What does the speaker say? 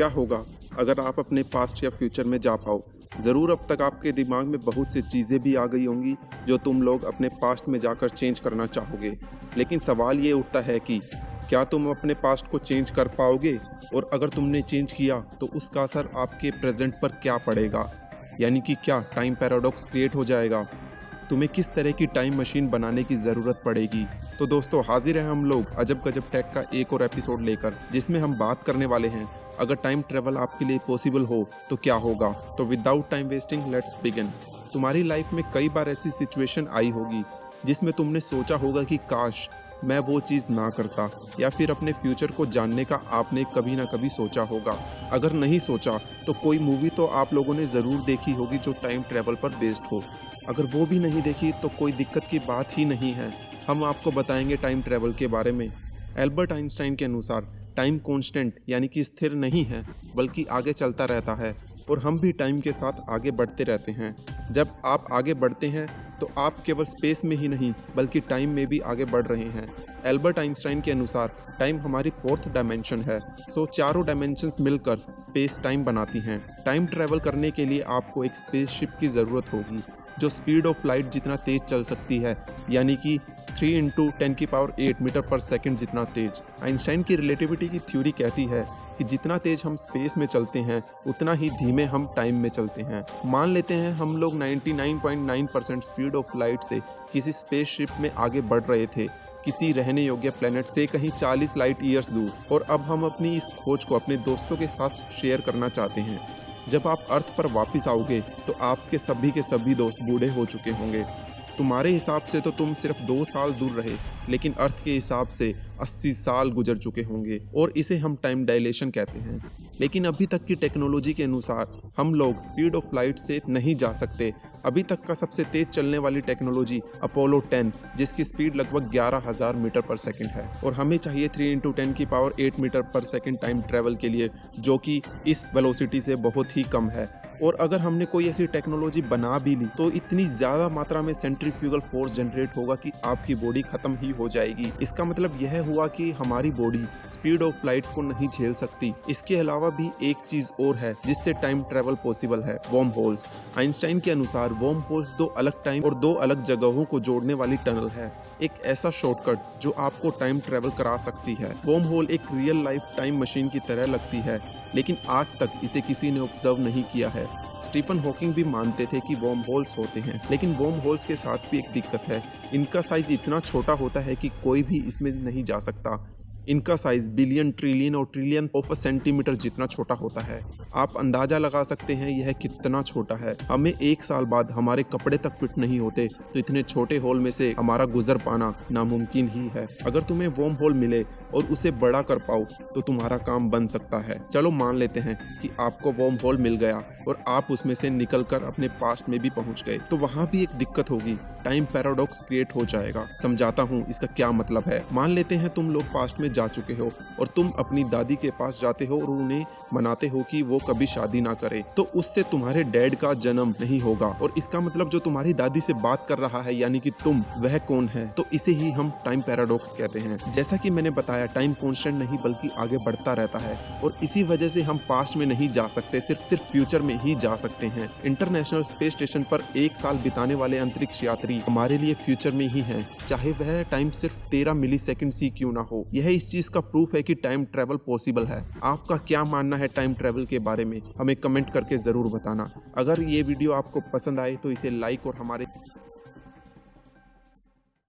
क्या होगा अगर आप अपने पास्ट या फ्यूचर में जा पाओ। ज़रूर अब तक आपके दिमाग में बहुत सी चीज़ें भी आ गई होंगी जो तुम लोग अपने पास्ट में जाकर चेंज करना चाहोगे, लेकिन सवाल ये उठता है कि क्या तुम अपने पास्ट को चेंज कर पाओगे, और अगर तुमने चेंज किया तो उसका असर आपके प्रेजेंट पर क्या पड़ेगा, यानी कि क्या टाइम पैराडॉक्स क्रिएट हो जाएगा। तुम्हें किस तरह की टाइम मशीन बनाने की ज़रूरत पड़ेगी। तो दोस्तों, हाजिर हैं हम लोग अजब गजब टेक का एक और एपिसोड लेकर, जिसमें हम बात करने वाले हैं अगर टाइम ट्रेवल आपके लिए पॉसिबल हो तो क्या होगा। तो without time wasting let's begin. तुम्हारी लाइफ में कई बार ऐसी सिचुएशन आई होगी जिसमें तुमने सोचा होगा कि काश मैं वो चीज़ ना करता, या फिर अपने फ्यूचर को जानने का आपने कभी ना कभी सोचा होगा। अगर नहीं सोचा तो कोई मूवी तो आप लोगों ने ज़रूर देखी होगी जो टाइम ट्रेवल पर बेस्ड हो। अगर वो भी नहीं देखी तो कोई दिक्कत की बात ही नहीं है, हम आपको बताएंगे टाइम ट्रेवल के बारे में। एल्बर्ट आइंस्टाइन के अनुसार टाइम कांस्टेंट यानी कि स्थिर नहीं है, बल्कि आगे चलता रहता है, और हम भी टाइम के साथ आगे बढ़ते रहते हैं। जब आप आगे बढ़ते हैं तो आप केवल स्पेस में ही नहीं बल्कि टाइम में भी आगे बढ़ रहे हैं। एल्बर्ट आइंस्टाइन के अनुसार टाइम हमारी फोर्थ डायमेंशन है, सो चारों डायमेंशंस मिलकर स्पेस टाइम बनाती हैं। टाइम ट्रैवल करने के लिए आपको एक स्पेसशिप की ज़रूरत होगी जो स्पीड ऑफ लाइट जितना तेज चल सकती है, यानी कि 3 × 10⁸ मीटर पर सेकंड जितना तेज। आइंस्टाइन की रिलेटिविटी की थ्योरी कहती है कि जितना तेज हम स्पेस में चलते हैं उतना ही धीमे हम टाइम में चलते हैं। मान लेते हैं हम लोग 99.9% स्पीड ऑफ लाइट से किसी स्पेसशिप में आगे बढ़ रहे थे, किसी रहने योग्य प्लेनेट से कहीं 40 लाइट ईयर्स दूर, और अब हम अपनी इस खोज को अपने दोस्तों के साथ शेयर करना चाहते हैं। जब आप अर्थ पर वापस आओगे तो आपके सभी के सभी दोस्त बूढ़े हो चुके होंगे। तुम्हारे हिसाब से तो तुम सिर्फ 2 साल दूर रहे, लेकिन अर्थ के हिसाब से 80 साल गुजर चुके होंगे, और इसे हम टाइम डायलेशन कहते हैं। लेकिन अभी तक की टेक्नोलॉजी के अनुसार हम लोग स्पीड ऑफ लाइट से नहीं जा सकते। अभी तक का सबसे तेज चलने वाली टेक्नोलॉजी अपोलो 10, जिसकी स्पीड लगभग 11,000 मीटर पर सेकंड है, और हमें चाहिए 3 × 10⁸ मीटर पर सेकंड टाइम ट्रेवल के लिए, जो कि इस वेलोसिटी से बहुत ही कम है। और अगर हमने कोई ऐसी टेक्नोलॉजी बना भी ली तो इतनी ज़्यादा मात्रा में सेंट्रीफ्यूगल फोर्स जनरेट होगा कि आपकी बॉडी ख़त्म ही हो जाएगी। इसका मतलब यह हुआ कि हमारी बॉडी स्पीड ऑफ लाइट को नहीं झेल सकती। इसके अलावा भी एक चीज़ और है जिससे टाइम ट्रेवल पॉसिबल है, वर्म होल्स। आइंस्टाइन के अनुसार वर्म होल्स 2 अलग टाइम और 2 अलग जगहों को जोड़ने वाली टनल है, एक ऐसा शॉर्टकट जो आपको टाइम ट्रेवल करा सकती है। वर्म होल एक रियल लाइफ टाइम मशीन की तरह लगती है, लेकिन आज तक इसे किसी ने ऑब्जर्व नहीं किया है। स्टीफन हॉकिंग भी मानते थे कि वर्म होल्स होते हैं, लेकिन वर्म होल्स के साथ भी एक दिक्कत है, इनका साइज इतना छोटा होता है कि कोई भी इसमें नहीं जा सकता। इनका साइज बिलियन, ट्रिलियन और ट्रिलियन ऑफ सेंटीमीटर जितना छोटा होता है। आप अंदाजा लगा सकते हैं यह कितना छोटा है। हमें 1 साल बाद हमारे कपड़े तक फिट नहीं होते, तो इतने छोटे होल में से हमारा गुजर पाना नामुमकिन ही है। अगर तुम्हें वर्म होल मिले और उसे बड़ा कर पाओ तो तुम्हारा काम बन सकता है। चलो मान लेते हैं कि आपको वर्म होल मिल गया और आप उसमें से निकलकर अपने पास्ट में भी पहुंच गए, तो वहां भी एक दिक्कत होगी, टाइम पैराडॉक्स क्रिएट हो जाएगा। समझाता हूं इसका क्या मतलब है। मान लेते हैं तुम लोग पास्ट में जा चुके हो और तुम अपनी दादी के पास जाते हो और उन्हें मनाते हो कि वो कभी शादी ना करे, तो उससे तुम्हारे डैड का जन्म नहीं होगा, और इसका मतलब जो तुम्हारी दादी से बात कर रहा है यानी कि तुम, वह कौन है? तो इसे ही हम टाइम पैराडॉक्स कहते हैं। जैसा कि मैंने बताया, टाइम कांस्टेंट नहीं बल्कि आगे बढ़ता रहता है, और इसी वजह से हम पास्ट में नहीं जा सकते, सिर्फ फ्यूचर में ही जा सकते हैं। इंटरनेशनल स्पेस स्टेशन पर 1 साल बिताने वाले अंतरिक्ष यात्री हमारे लिए फ्यूचर में ही हैं, चाहे वह टाइम सिर्फ 13 मिलीसेकंड ही क्यों ना हो। यह इस चीज का प्रूफ है कि टाइम ट्रेवल पॉसिबल है। आपका क्या मानना है टाइम ट्रेवल के बारे में? हमें कमेंट करके जरूर बताना। अगर ये वीडियो आपको पसंद आए तो इसे लाइक और हमारे